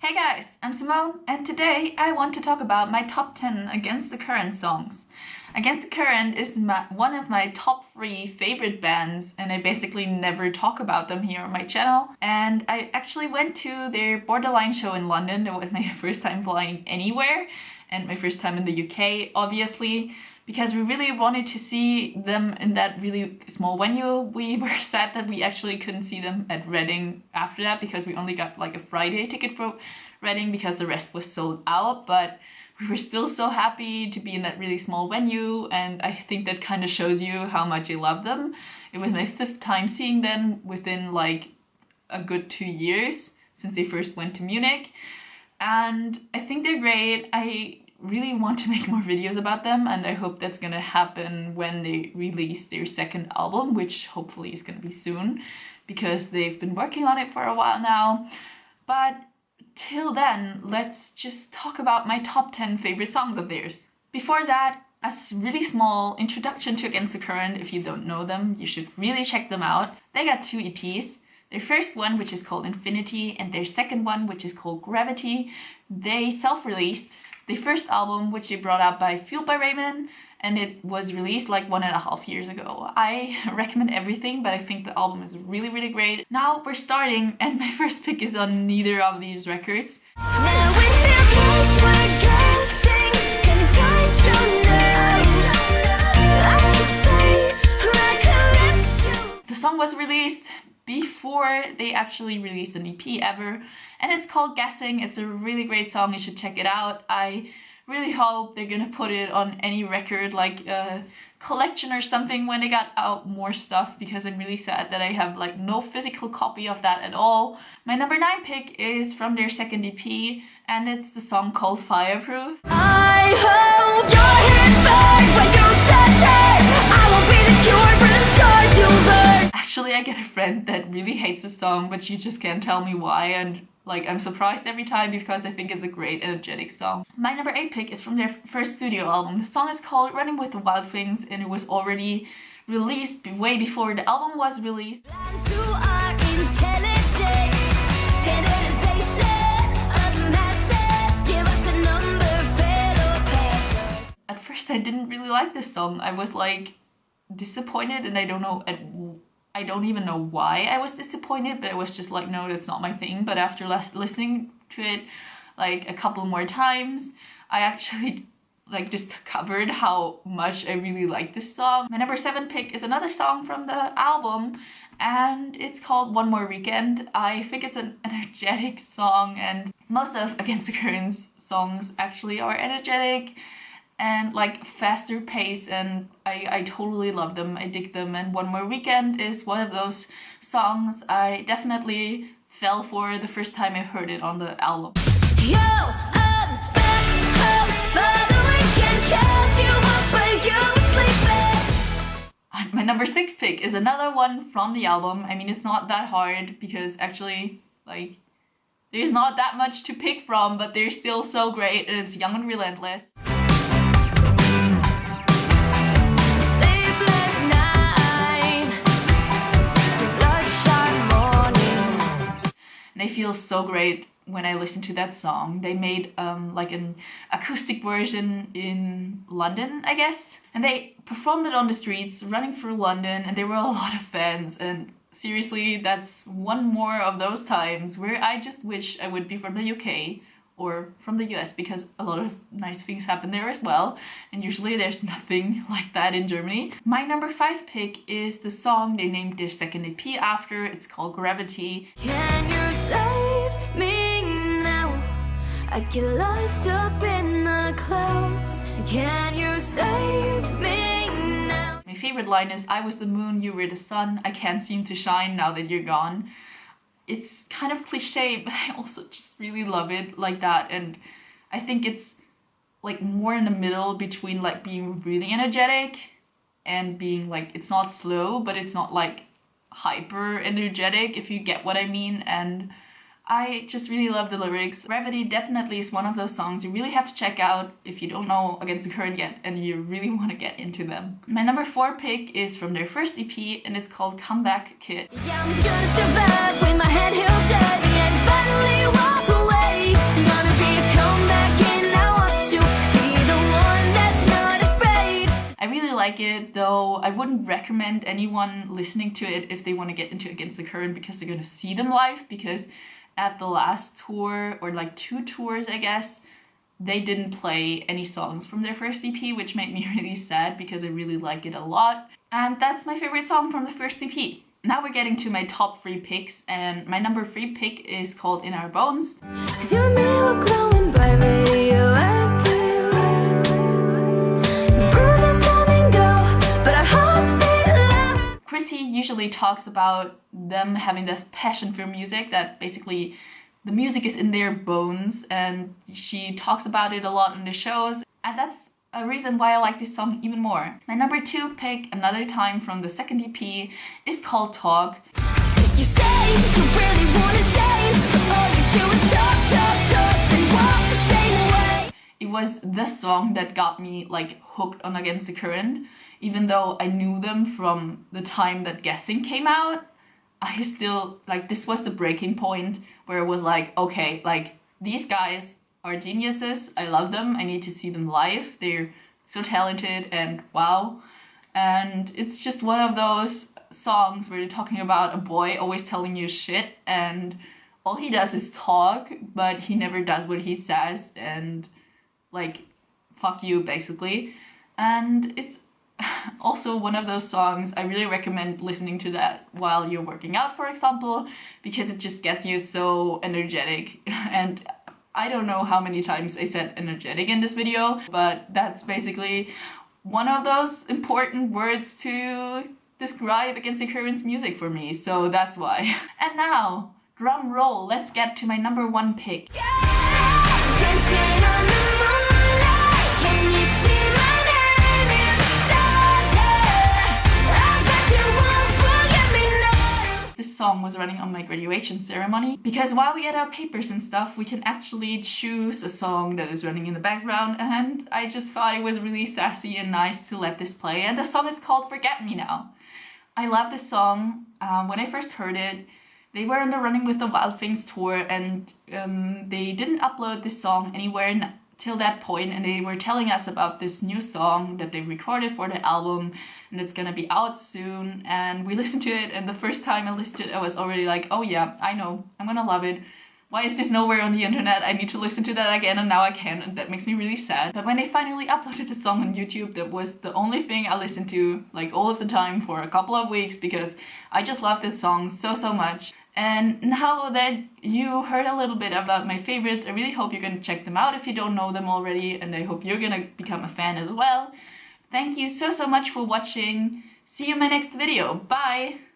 Hey guys, I'm Simone, and today I want to talk about my top 10 Against the Current songs. Against the Current is one of my top 3 favorite bands, and I basically never talk about them here on my channel. And I actually went to their Borderline show in London. It was my first time flying anywhere, and my first time in the UK, obviously, because we really wanted to see them in that really small venue. We were sad that we actually couldn't see them at Reading after that, because we only got like a Friday ticket for Reading because the rest was sold out, but we were still so happy to be in that really small venue, and I think that kind of shows you how much I love them. It was my 5th time seeing them within like a good 2 years since they first went to Munich, and I think they're great. I really want to make more videos about them, and I hope that's gonna happen when they release their second album, which hopefully is gonna be soon, because they've been working on it for a while now. But till then, let's just talk about my top 10 favorite songs of theirs. Before that, a really small introduction to Against the Current. If you don't know them, you should really check them out. They got 2 EPs. Their first one, which is called Infinity, and their second one, which is called Gravity, they self-released. The first album, which they brought out by Fueled by Raymond, and it was released like 1.5 years ago. I recommend everything, but I think the album is really, really great. Now we're starting, and my first pick is on neither of these records. The song was released before they actually released an EP ever, and it's called Guessing. It's a really great song, you should check it out. I really hope they're gonna put it on any record, like a collection or something, when they got out more stuff, because I'm really sad that I have like no physical copy of that at all. My number 9 pick is from their second EP, and it's the song called Fireproof. I hope your head's back when you touch it. I will be the cure for the scars you burn. Actually, I get a friend that really hates the song, but she just can't tell me why, and like I'm surprised every time because I think it's a great energetic song. My number 8 pick is from their first studio album. The song is called Running with the Wild Things, and it was already released way before the album was released. At first I didn't really like this song. I was like disappointed, and I don't even know why I was disappointed, but I was just like, no, that's not my thing. But after listening to it like a couple more times, I actually like discovered how much I really like this song. My number 7 pick is another song from the album, and it's called One More Weekend. I think it's an energetic song, and most of Against the Current's songs actually are energetic and like faster pace, and I totally love them. I dig them, and One More Weekend is one of those songs I definitely fell for the first time I heard it on the album. And my number 6 pick is another one from the album. I mean, it's not that hard because actually like there's not that much to pick from, but they're still so great, and it's Young and Relentless. They feel so great when I listen to that song. They made like an acoustic version in London, I guess, and they performed it on the streets running through London, and there were a lot of fans, and seriously, that's one more of those times where I just wish I would be from the UK or from the US, because a lot of nice things happen there as well, and usually there's nothing like that in Germany. My number 5 pick is the song they named their second EP after. It's called Gravity. Can you save me now? I get lost up in the clouds. Can you save me now? My favorite line is, I was the moon, you were the sun. I can't seem to shine now that you're gone. It's kind of cliche, but I also just really love it like that, and I think it's like more in the middle between like being really energetic and being like, it's not slow, but it's not like hyper energetic, if you get what I mean. And I just really love the lyrics. Gravity definitely is one of those songs you really have to check out if you don't know Against the Current yet and you really want to get into them. My number 4 pick is from their first EP, and it's called Comeback Kid. Yeah, I'm gonna survive with my head held tight and finally walk away. like it, though I wouldn't recommend anyone listening to it if they want to get into Against the Current because they're gonna see them live, because at the last tour, or like 2 tours I guess, they didn't play any songs from their first EP, which made me really sad because I really like it a lot. And that's my favorite song from the first EP. Now we're getting to my top 3 picks, and my number 3 pick is called In Our Bones. 'Cause you and me were glowing bright, radioactive. Bruises come and go, but our hearts beat loud. Chrissy usually talks about them having this passion for music, that basically the music is in their bones, and she talks about it a lot on the shows, and that's a reason why I like this song even more. My number 2 pick, another time from the second EP, is called Talk. You say you really wanna change, but all you do is talk, talk, talk, and walk the same way. It was the song that got me like hooked on Against the Current, even though I knew them from the time that Guessing came out. I still, like, this was the breaking point where it was like, okay, like, these guys are geniuses, I love them, I need to see them live, they're so talented and wow. And it's just one of those songs where you're talking about a boy always telling you shit, and all he does is talk, but he never does what he says, and like, fuck you, basically. And it's also one of those songs I really recommend listening to that while you're working out, for example, because it just gets you so energetic. And I don't know how many times I said energetic in this video, but that's basically one of those important words to describe Against the Current's music for me, so that's why. And now, drum roll, let's get to my number 1 pick. This song was running on my graduation ceremony, because while we get our papers and stuff, we can actually choose a song that is running in the background, and I just thought it was really sassy and nice to let this play, and the song is called Forget Me Now. I love this song. When I first heard it, they were in the Running with the Wild Things tour, and they didn't upload this song anywhere till that point, and they were telling us about this new song that they recorded for the album, and it's gonna be out soon. And we listened to it, and the first time I listened to it, I was already like, oh yeah, I know, I'm gonna love it. Why is this nowhere on the internet? I need to listen to that again, and now I can, and that makes me really sad. But when they finally uploaded the song on YouTube, that was the only thing I listened to like all of the time for a couple of weeks, because I just loved that song so much. And now that you heard a little bit about my favorites, I really hope you're gonna check them out if you don't know them already, and I hope you're gonna become a fan as well. Thank you so much for watching. See you in my next video. Bye!